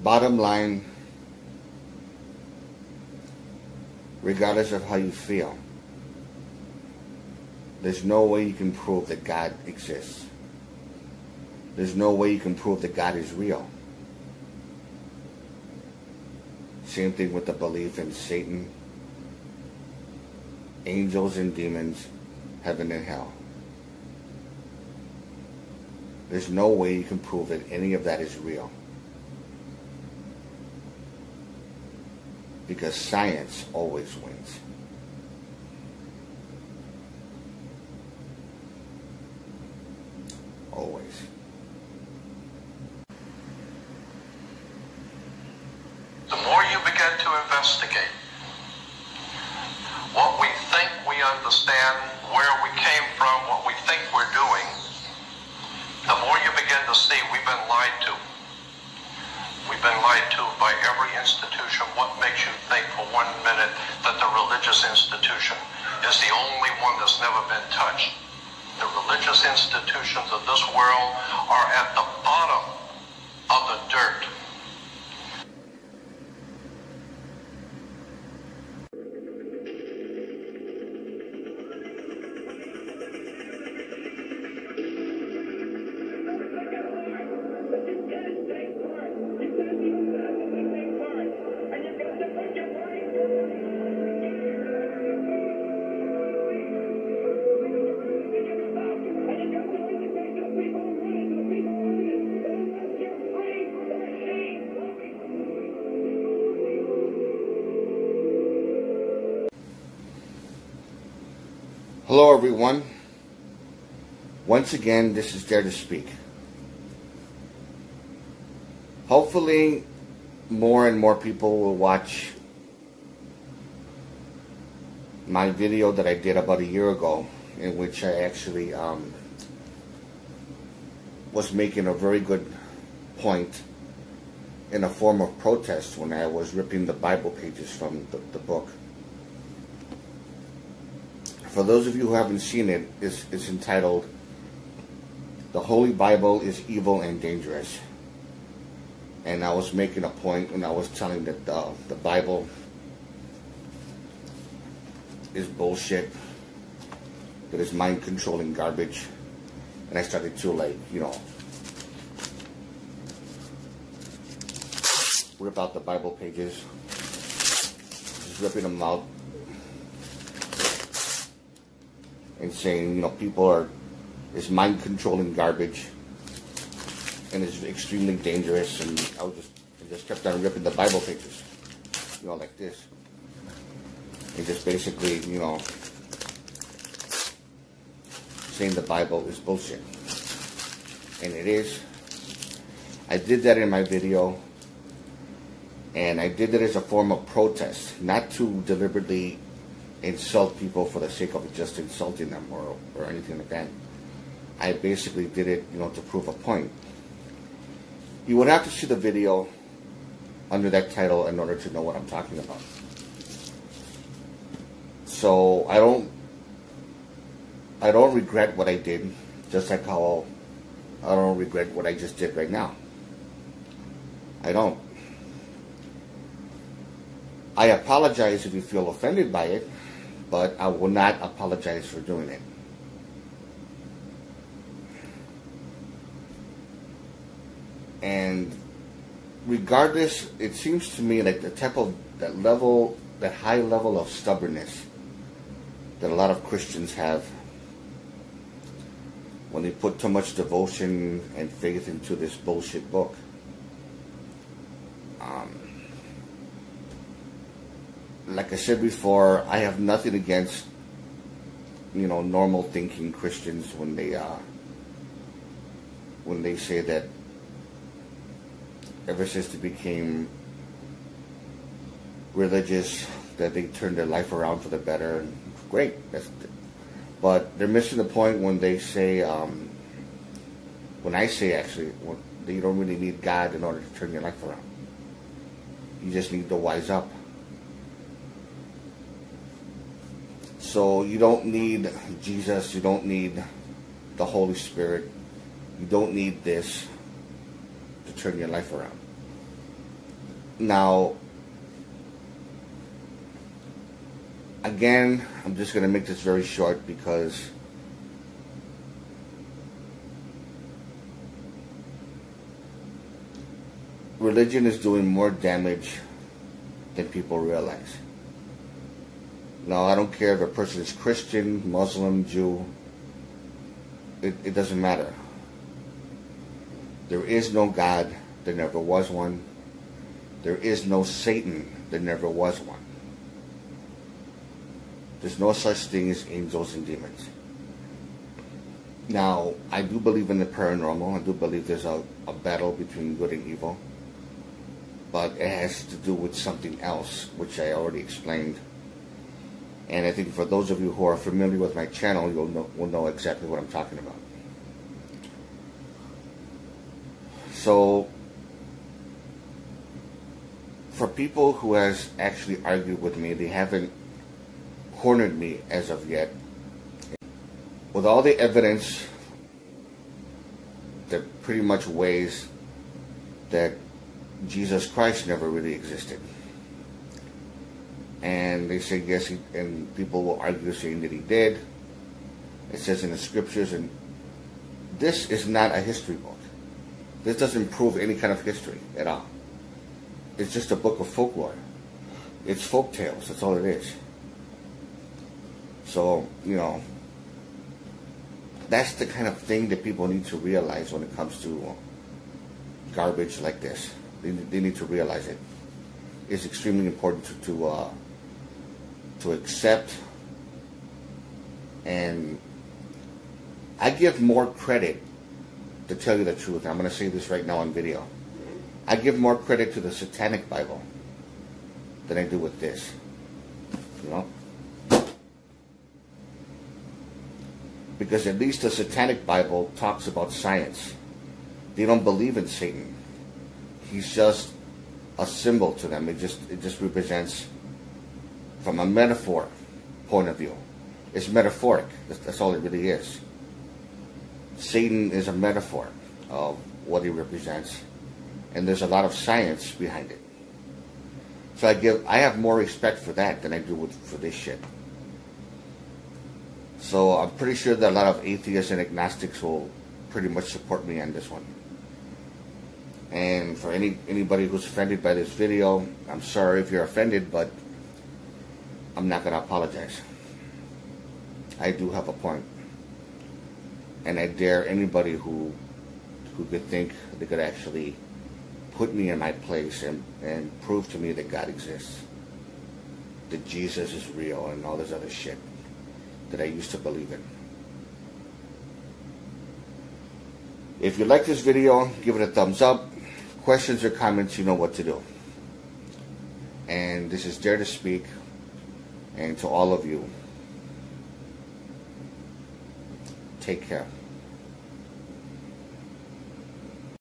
bottom line, regardless of how you feel, there's no way you can prove that God exists. There's no way you can prove that God is real. Same thing with the belief in Satan, angels and demons, heaven and hell. There's no way you can prove that any of that is real. Because science always wins. Always. The more you begin to investigate what we think we understand, where we came from, what we think we're doing, the more you begin to see we've been lied to. We've been lied to by every institution. What makes you think for 1 minute that the religious institution is the only one that's never been touched? The religious institutions of this world are at the bottom of the dirt. Hello everyone. Once again, this is Dare to Speak. Hopefully, more and more people will watch my video that I did about a year ago, in which I actually was making a very good point in a form of protest when I was ripping the Bible pages from the book. For those of you who haven't seen it, it's entitled, "The Holy Bible is Evil and Dangerous." And I was making a point when I was telling that the Bible is bullshit, that it's mind-controlling garbage. And I started to, rip out the Bible pages, just ripping them out. And saying, people is mind-controlling garbage, and it's extremely dangerous, and I just kept on ripping the Bible pages, like this, and just basically, saying the Bible is bullshit, and it is. I did that in my video, and I did it as a form of protest, not to deliberately insult people for the sake of just insulting them or anything like that. I basically did it, to prove a point. You would have to see the video under that title in order to know what I'm talking about. So I don't regret what I did, just like how I don't regret what I just did right now. I don't. I apologize if you feel offended by it, but I will not apologize for doing it. And regardless, it seems to me like that high level of stubbornness that a lot of Christians have when they put too much devotion and faith into this bullshit book. Like I said before, I have nothing against, normal thinking Christians when they say that ever since they became religious, that they turned their life around for the better. Great, but they're missing the point when they say, when I say actually, that you don't really need God in order to turn your life around. You just need to wise up. So you don't need Jesus, you don't need the Holy Spirit, you don't need this to turn your life around. Now, again, I'm just going to make this very short because religion is doing more damage than people realize. Now, I don't care if a person is Christian, Muslim, Jew. It doesn't matter. There is no God. There never was one. There is no Satan. There never was one. There's no such thing as angels and demons. Now, I do believe in the paranormal. I do believe there's a battle between good and evil. But it has to do with something else, which I already explained. And I think for those of you who are familiar with my channel, will know exactly what I'm talking about. So, for people who has actually argued with me, they haven't cornered me as of yet. With all the evidence that pretty much weighs that Jesus Christ never really existed. And they say yes, and people will argue saying that he did. It says in the scriptures, and this is not a history book. This doesn't prove any kind of history at all. It's just a book of folklore. It's folk tales, that's all it is. So, you know, that's the kind of thing that people need to realize when it comes to garbage like this. They need to realize it. It's extremely important to accept. And I give more credit, to tell you the truth. I'm going to say this right now on video. I give more credit to the Satanic Bible than I do with this. You know? Because at least the Satanic Bible talks about science. They don't believe in Satan. He's just a symbol to them. It just represents, from a metaphor point of view. It's metaphoric. That's all it really is. Satan is a metaphor of what he represents. And there's a lot of science behind it. So I have more respect for that than I do for this shit. So I'm pretty sure that a lot of atheists and agnostics will pretty much support me on this one. And for anybody who's offended by this video, I'm sorry if you're offended, but I'm not going to apologize. I do have a point. And I dare anybody who could think they could actually put me in my place and prove to me that God exists, that Jesus is real, and all this other shit that I used to believe in. If you like this video, give it a thumbs up. Questions or comments, you know what to do. And this is Dare to Speak. And to all of you, take care.